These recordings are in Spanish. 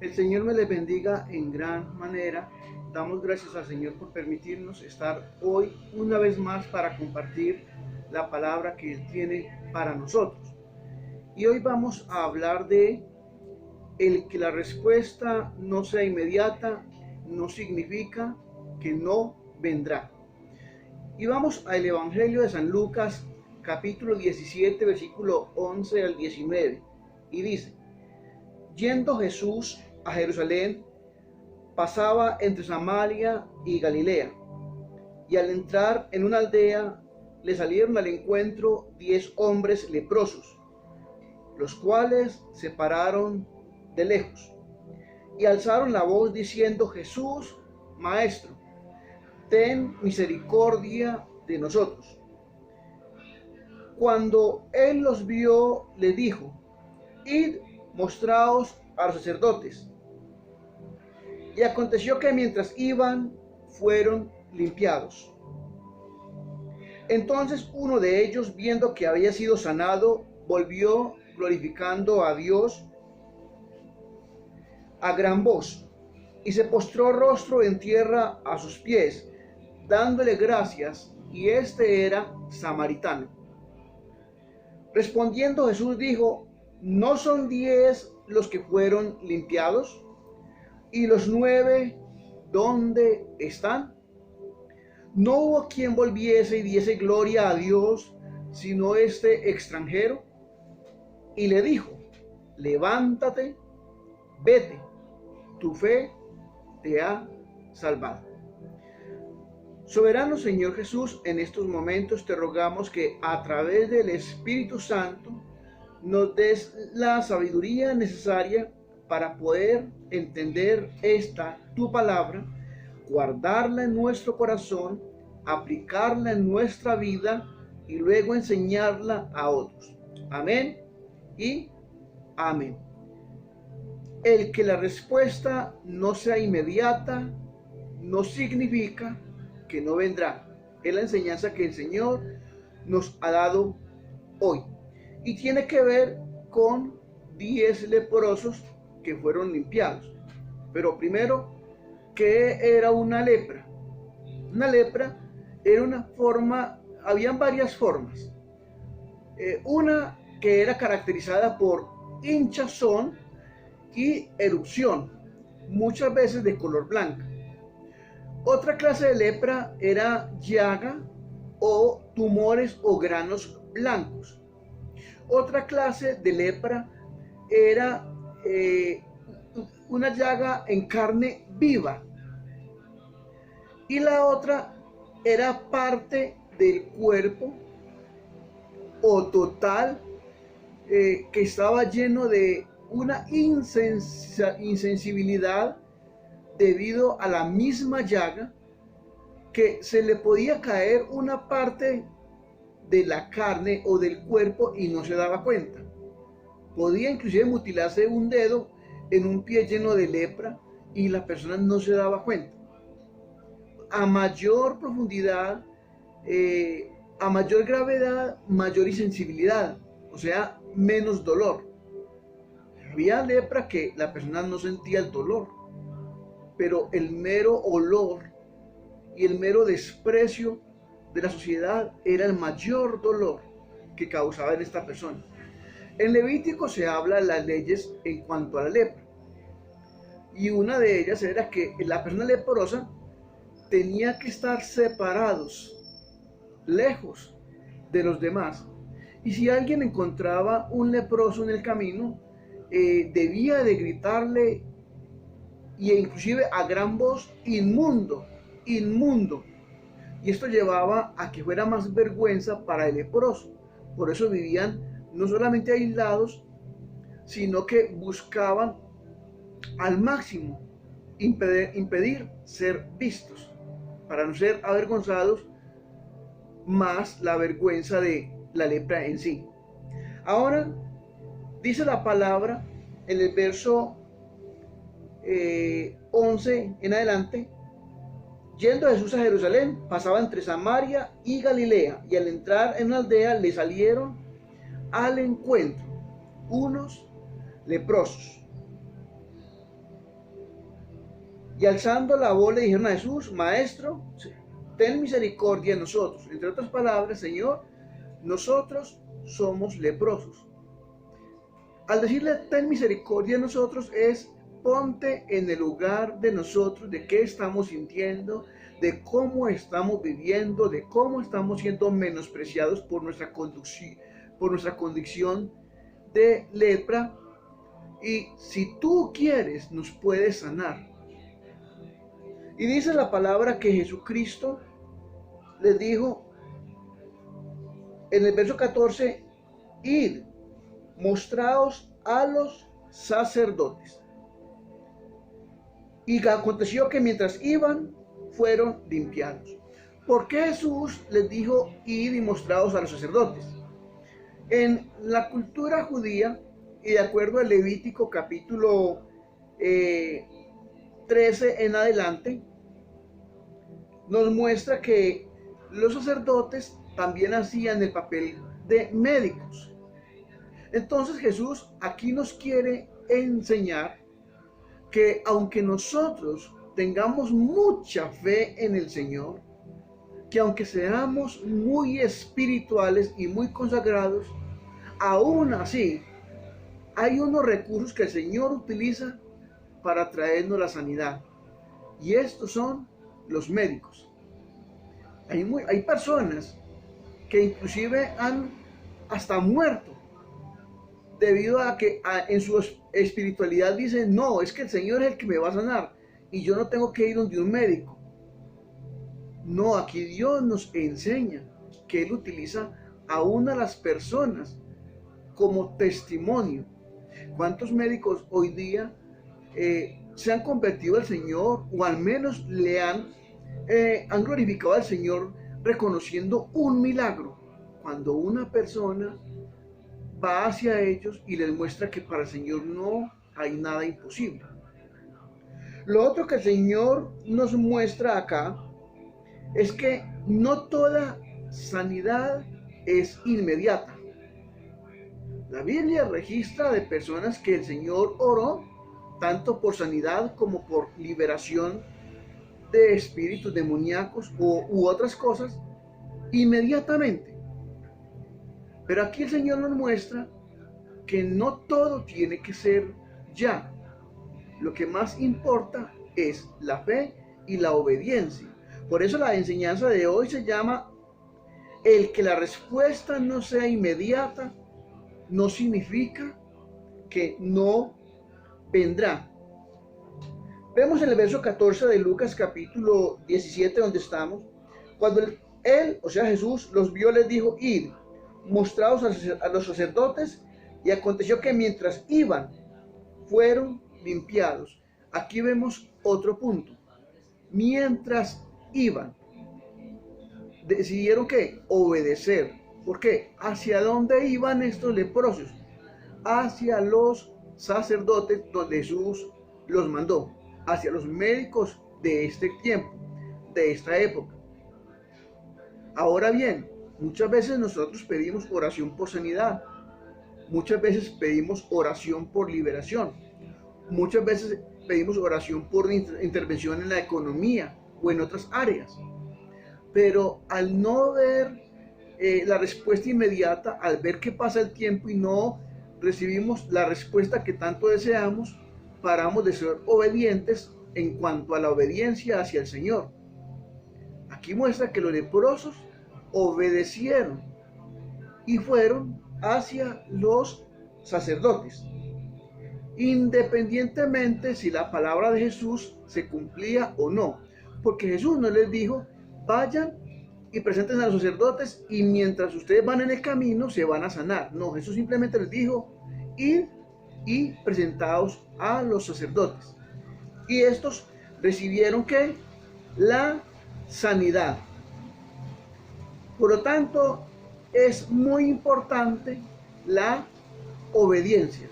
El Señor me les bendiga en gran manera. Damos gracias al Señor por permitirnos estar hoy una vez más para compartir la palabra que Él tiene para nosotros. Y hoy vamos a hablar de el que la respuesta no sea inmediata, no significa que no vendrá. Y vamos al Evangelio de San Lucas, capítulo 17, versículo 11 al 19. Y dice: yendo Jesús a Jerusalén, pasaba entre Samaria y Galilea. Y al entrar en una aldea, le salieron al encuentro 10 hombres leprosos, los cuales se pararon de lejos y alzaron la voz diciendo: Jesús, Maestro, ten misericordia de nosotros. Cuando él los vio, les dijo: id, mostraos a los sacerdotes. Y aconteció que mientras iban, fueron limpiados. Entonces uno de ellos, viendo que había sido sanado, volvió glorificando a Dios a gran voz, y se postró rostro en tierra a sus pies, dándole gracias, y este era samaritano. Respondiendo Jesús dijo: ¿no son 10 los que fueron limpiados? ¿Y los 9 dónde están? No hubo quien volviese y diese gloria a Dios, sino este extranjero. Y le dijo: levántate, vete, tu fe te ha salvado. Soberano Señor Jesús, en estos momentos te rogamos que a través del Espíritu Santo nos des la sabiduría necesaria para poder entender esta tu palabra, guardarla en nuestro corazón, aplicarla en nuestra vida y luego enseñarla a otros. Amén y amén. El que la respuesta no sea inmediata no significa que no vendrá. Es la enseñanza que el Señor nos ha dado hoy. Y tiene que ver con 10 leprosos que fueron limpiados. Pero primero, ¿qué era una lepra? Una lepra era una forma, habían varias formas. Una que era caracterizada por hinchazón y erupción, muchas veces de color blanco. Otra clase de lepra era llaga o tumores o granos blancos. Otra clase de lepra era una llaga en carne viva. Y la otra era parte del cuerpo o total que estaba lleno de una insensibilidad debido a la misma llaga, que se le podía caer una parte de la carne o del cuerpo y no se daba cuenta. Podía inclusive mutilarse un dedo en un pie lleno de lepra y la persona no se daba cuenta. A mayor profundidad, a mayor gravedad, mayor insensibilidad, o sea, menos dolor. Había lepra que la persona no sentía el dolor, pero el mero olor y el mero desprecio de la sociedad era el mayor dolor que causaba en esta persona. En Levítico se habla de las leyes en cuanto a la lepra, y una de ellas era que la persona leprosa tenía que estar separados, lejos de los demás, y si alguien encontraba un leproso en el camino, debía de gritarle, y inclusive a gran voz: inmundo, inmundo. Y esto llevaba a que fuera más vergüenza para el leproso. Por eso vivían no solamente aislados, sino que buscaban al máximo impedir ser vistos, para no ser avergonzados, más la vergüenza de la lepra en sí. Ahora dice la palabra en el verso 11 en adelante: yendo Jesús a Jerusalén, pasaba entre Samaria y Galilea, y al entrar en una aldea le salieron al encuentro unos leprosos. Y alzando la voz le dijeron a Jesús: Maestro, ten misericordia de nosotros. Entre otras palabras, Señor, nosotros somos leprosos. Al decirle ten misericordia de nosotros es ponte en el lugar de nosotros, de qué estamos sintiendo, de cómo estamos viviendo, de cómo estamos siendo menospreciados por nuestra condición de lepra. Y si tú quieres, nos puedes sanar. Y dice la palabra que Jesucristo les dijo en el verso 14: id, mostraos a los sacerdotes. Y aconteció que mientras iban, fueron limpiados. ¿Por qué Jesús les dijo id y mostraos a los sacerdotes? En la cultura judía, y de acuerdo al Levítico capítulo 13 en adelante, nos muestra que los sacerdotes también hacían el papel de médicos. Entonces Jesús aquí nos quiere enseñar que aunque nosotros tengamos mucha fe en el Señor, que aunque seamos muy espirituales y muy consagrados, aún así hay unos recursos que el Señor utiliza para traernos la sanidad. Y estos son los médicos. Hay personas que inclusive han hasta muerto debido a que en su espiritualidad dicen: no, es que el Señor es el que me va a sanar y yo no tengo que ir donde un médico. No, aquí Dios nos enseña que Él utiliza a una de las personas como testimonio. ¿Cuántos médicos hoy día se han convertido al Señor, o al menos le han glorificado al Señor reconociendo un milagro? Cuando una persona va hacia ellos y les muestra que para el Señor no hay nada imposible. Lo otro que el Señor nos muestra acá es que no toda sanidad es inmediata. La Biblia registra de personas que el Señor oró tanto por sanidad como por liberación de espíritus demoníacos u otras cosas inmediatamente. Pero aquí el Señor nos muestra que no todo tiene que ser ya. Lo que más importa es la fe y la obediencia. Por eso la enseñanza de hoy se llama: el que la respuesta no sea inmediata no significa que no vendrá. Vemos en el verso 14 de Lucas capítulo 17 donde estamos: cuando él, o sea Jesús, los vio, les dijo: id, mostraos a los sacerdotes. Y aconteció que mientras iban, fueron limpiados. Aquí vemos otro punto. Mientras iban, decidieron que obedecer. ¿Por qué? ¿Hacia dónde iban estos leprosos? Hacia los sacerdotes, donde Jesús los mandó, hacia los médicos de este tiempo, de esta época. Ahora bien, muchas veces nosotros pedimos oración por sanidad, muchas veces pedimos oración por liberación, muchas veces pedimos oración por intervención en la economía o en otras áreas. Pero al no ver la respuesta inmediata, al ver que pasa el tiempo y no recibimos la respuesta que tanto deseamos, paramos de ser obedientes en cuanto a la obediencia hacia el Señor. Aquí muestra que los leprosos obedecieron y fueron hacia los sacerdotes, independientemente si la palabra de Jesús se cumplía o no, porque Jesús no les dijo: vayan y presenten a los sacerdotes y mientras ustedes van en el camino se van a sanar. No, Jesús simplemente les dijo: id y presentaos a los sacerdotes. Y estos recibieron ¿qué? La sanidad. Por lo tanto, es muy importante la obediencia,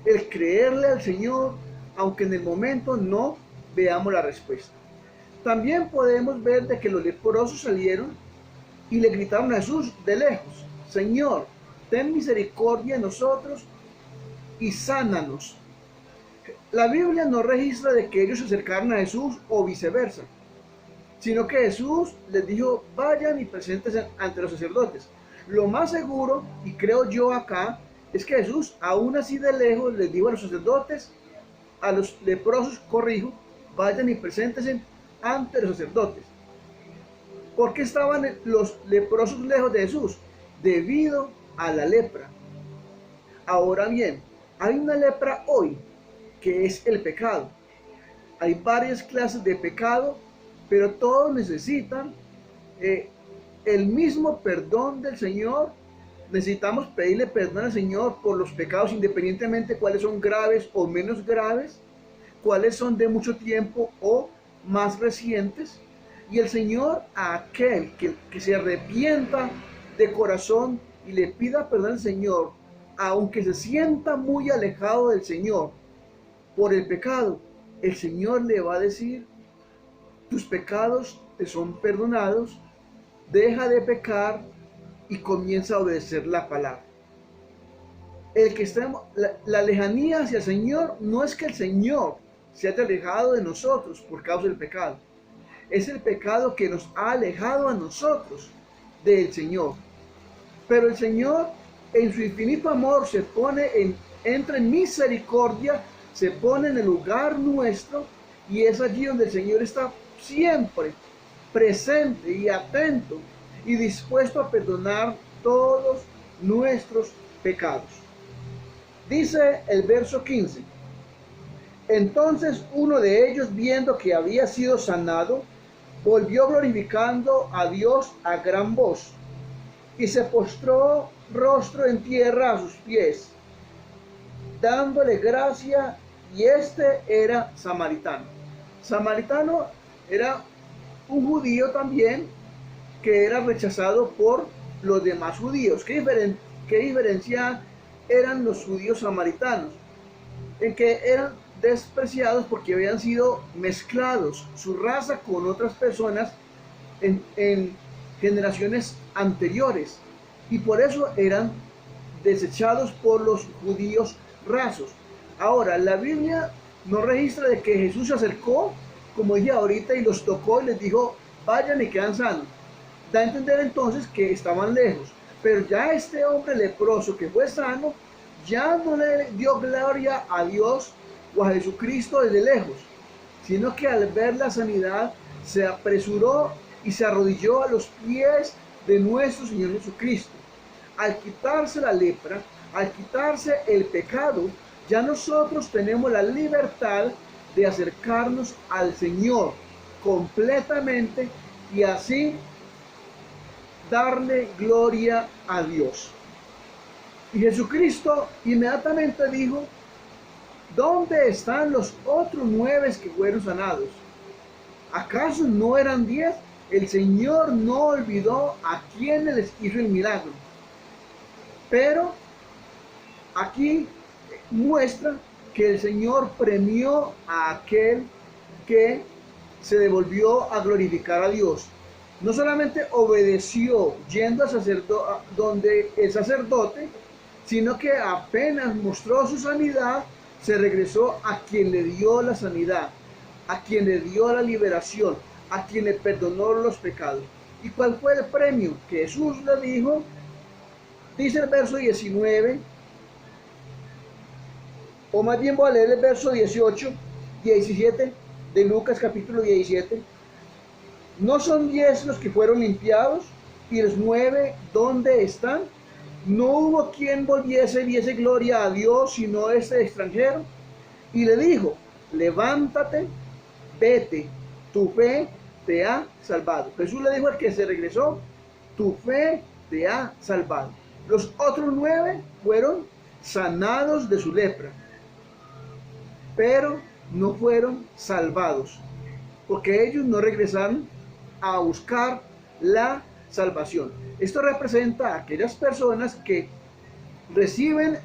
el creerle al Señor, aunque en el momento no veamos la respuesta. También podemos ver de que los leprosos salieron y le gritaron a Jesús de lejos: Señor, ten misericordia de nosotros y sánanos. La Biblia no registra de que ellos se acercaron a Jesús o viceversa, sino que Jesús les dijo, vayan y preséntense ante los sacerdotes. Lo más seguro, y creo yo acá, es que Jesús, aún así de lejos, les dijo a los sacerdotes, a los leprosos, corrijo, vayan y preséntense ante los sacerdotes. ¿Por qué estaban los leprosos lejos de Jesús? Debido a la lepra. Ahora bien, hay una lepra hoy, que es el pecado. Hay varias clases de pecado, pero todos necesitan el mismo perdón del Señor. Necesitamos pedirle perdón al Señor por los pecados, independientemente cuáles son graves o menos graves, cuáles son de mucho tiempo o más recientes. Y el Señor, a aquel que se arrepienta de corazón y le pida perdón al Señor, aunque se sienta muy alejado del Señor por el pecado, el Señor le va a decir, tus pecados te son perdonados, deja de pecar y comienza a obedecer la palabra. El que estemos, la lejanía hacia el Señor no es que el Señor se haya alejado de nosotros por causa del pecado. Es el pecado que nos ha alejado a nosotros del Señor. Pero el Señor, en su infinito amor, entra en misericordia, se pone en el lugar nuestro, y es allí donde el Señor está siempre presente y atento y dispuesto a perdonar todos nuestros pecados. Dice el verso 15: entonces uno de ellos, viendo que había sido sanado, volvió glorificando a Dios a gran voz, y se postró rostro en tierra a sus pies, dándole gracia, y este era samaritano. Samaritano era un judío también, que era rechazado por los demás judíos. ¿Qué diferencia eran los judíos samaritanos? En que eran despreciados porque habían sido mezclados su raza con otras personas en generaciones anteriores, y por eso eran desechados por los judíos rasos. Ahora, la Biblia no registra de que Jesús se acercó, como dije ahorita, y los tocó y les dijo, vayan y quedan sanos. Da a entender entonces que estaban lejos, pero ya este hombre leproso que fue sano, ya no le dio gloria a Dios o a Jesucristo desde lejos, sino que al ver la sanidad se apresuró y se arrodilló a los pies de nuestro Señor Jesucristo. Al quitarse la lepra, al quitarse el pecado, ya nosotros tenemos la libertad de acercarnos al Señor completamente y así darle gloria a Dios. Y Jesucristo inmediatamente dijo, ¿dónde están los otros 9 que fueron sanados? ¿Acaso no eran 10? El Señor no olvidó a quienes les hizo el milagro. Pero aquí muestra que el Señor premió a aquel que se devolvió a glorificar a Dios. No solamente obedeció yendo a donde el sacerdote, sino que apenas mostró su sanidad, se regresó a quien le dio la sanidad, a quien le dio la liberación, a quien le perdonó los pecados. ¿Y cuál fue el premio? Que Jesús le dijo, dice el verso 19, o más bien voy a leer el verso 18, 17 de Lucas capítulo 17. ¿No son 10 los que fueron limpiados? ¿Y los 9 dónde están? No hubo quien volviese y diese gloria a Dios, sino este extranjero. Y le dijo, levántate, vete, tu fe te ha salvado. Jesús le dijo al que se regresó, tu fe te ha salvado. Los otros 9 fueron sanados de su lepra, pero no fueron salvados, porque ellos no regresaron a buscar la salvación. Esto representa a aquellas personas que reciben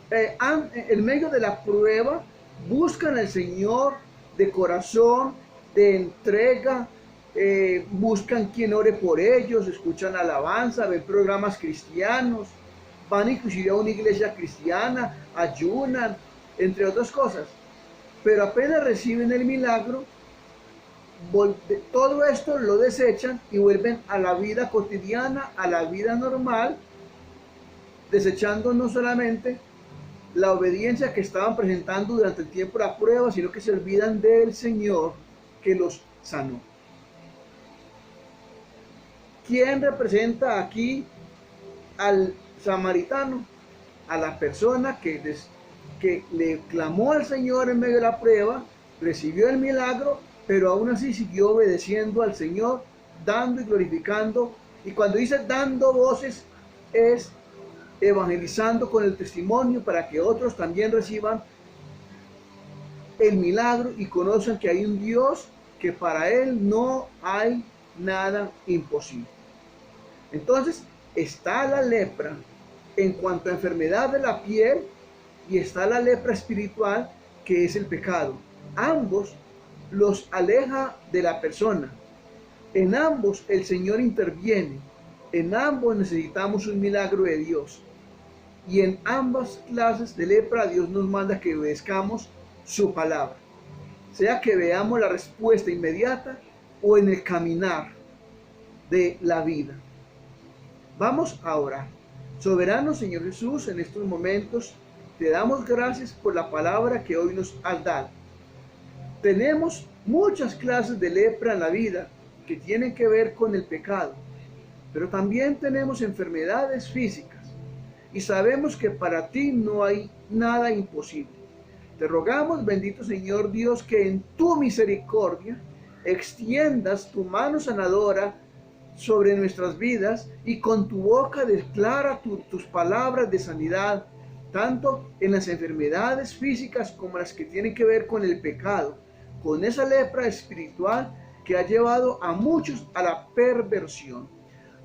en medio de la prueba, buscan al Señor de corazón, de entrega, buscan quien ore por ellos, escuchan alabanza, ven programas cristianos, van inclusive a una iglesia cristiana, ayunan, entre otras cosas. Pero apenas reciben el milagro, todo esto lo desechan y vuelven a la vida cotidiana, a la vida normal, desechando no solamente la obediencia que estaban presentando durante el tiempo de la prueba, sino que se olvidan del Señor que los sanó. ¿Quién representa aquí al samaritano? A la persona que le clamó al Señor en medio de la prueba, recibió el milagro, pero aún así siguió obedeciendo al Señor, dando y glorificando. Y cuando dice dando voces, es evangelizando con el testimonio para que otros también reciban el milagro y conozcan que hay un Dios que para Él no hay nada imposible. Entonces está la lepra en cuanto a enfermedad de la piel y está la lepra espiritual, que es el pecado. Ambos los aleja de la persona. En ambos el Señor interviene. En ambos necesitamos un milagro de Dios. Y en ambas clases de lepra Dios nos manda que obedezcamos su palabra. Sea que veamos la respuesta inmediata o en el caminar de la vida. Vamos a orar. Soberano Señor Jesús, en estos momentos te damos gracias por la palabra que hoy nos has dado. Tenemos muchas clases de lepra en la vida que tienen que ver con el pecado, pero también tenemos enfermedades físicas y sabemos que para ti no hay nada imposible. Te rogamos, bendito Señor Dios, que en tu misericordia extiendas tu mano sanadora sobre nuestras vidas y con tu boca declara tus palabras de sanidad, tanto en las enfermedades físicas como las que tienen que ver con el pecado, con esa lepra espiritual que ha llevado a muchos a la perversión.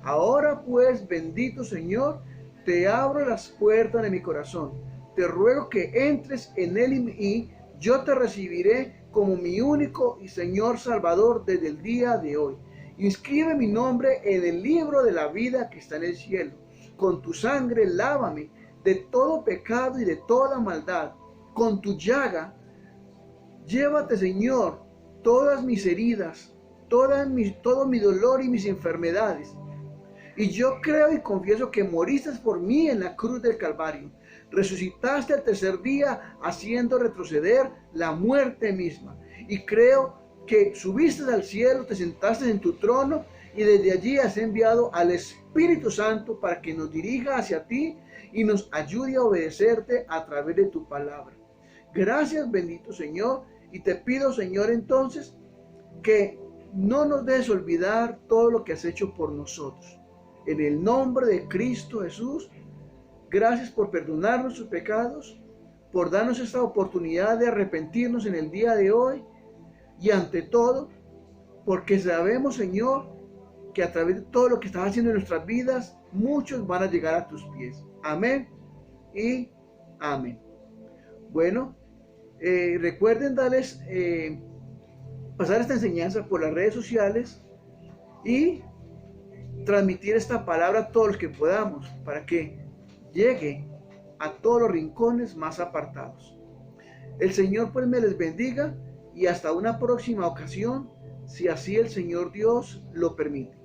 Ahora pues, bendito Señor, te abro las puertas de mi corazón. Te ruego que entres en él y yo te recibiré como mi único y Señor Salvador desde el día de hoy. Inscribe mi nombre en el libro de la vida que está en el cielo. Con tu sangre lávame de todo pecado y de toda maldad. Con tu llaga, llévate, Señor, todas mis heridas, todo mi dolor y mis enfermedades. Y yo creo y confieso que moriste por mí en la cruz del Calvario. Resucitaste al tercer día, haciendo retroceder la muerte misma. Y creo que subiste al cielo, te sentaste en tu trono y desde allí has enviado al Espíritu Santo para que nos dirija hacia ti y nos ayude a obedecerte a través de tu palabra. Gracias, bendito Señor, y te pido, Señor, entonces, que no nos dejes olvidar todo lo que has hecho por nosotros. En el nombre de Cristo Jesús, gracias por perdonar nuestros pecados, por darnos esta oportunidad de arrepentirnos en el día de hoy y ante todo, porque sabemos, Señor, que a través de todo lo que estás haciendo en nuestras vidas, muchos van a llegar a tus pies. Amén y amén. Bueno, recuerden darles, pasar esta enseñanza por las redes sociales y transmitir esta palabra a todos los que podamos para que llegue a todos los rincones más apartados. El Señor pues me les bendiga y hasta una próxima ocasión, si así el Señor Dios lo permite.